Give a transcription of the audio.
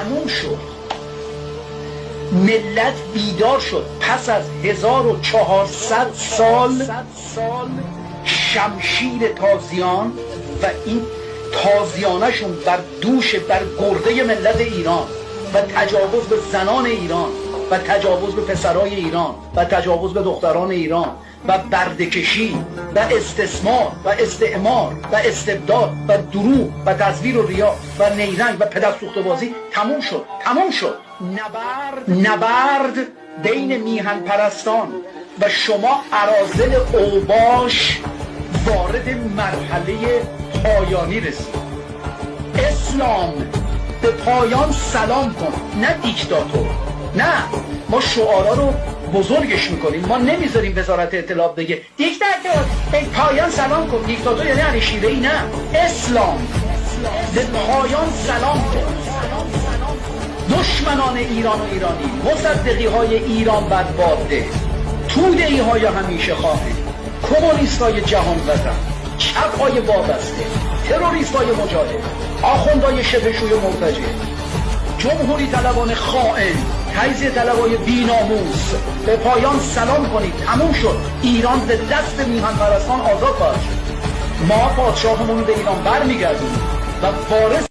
تموم شد. ملت بیدار شد پس از 1400 سال شمشیر تازیان و این تازیانشون بر دوش بر گرده ملت ایران و تجاوز به زنان ایران و تجاوز به پسرای ایران و تجاوز به دختران ایران و برده‌کشی و استثمار و استعمار و استبداد و دروغ و تزویر و ریا و نیرنگ و پدرسوخته‌بازی تموم شد. نبرد بین میهن پرستان و شما اراذل اوباش وارد مرحله پایانی رسید. اسلام به پایان سلام کن، نه دیکتاتور. نه، ما شعارا رو بزرگش میکنیم، ما نمیذاریم وزارت اطلاعات بگه دیکتاتور به پایان سلام کن. دیکتاتور یعنی علی شیره‌ای؟ نه، اسلام به پایان سلام کن. دشمنان ایران و ایرانی، مصدقی های ایران بدباده، توده‌ای های همیشه خواهی، کمونیست های جهان وطن، چپ های وابسته، تروریست های مجاهد، آخوندهای شبهشوی مرتجع، جمهوری طلبان خائن، تجزیه طلبای بی‌ناموس، به پایان سلام کنید. تموم شد. ایران به دست میهن پرستان آزاد خواهد شد. ما پادشاهمون رو به ایران برمیگردونیم و وارث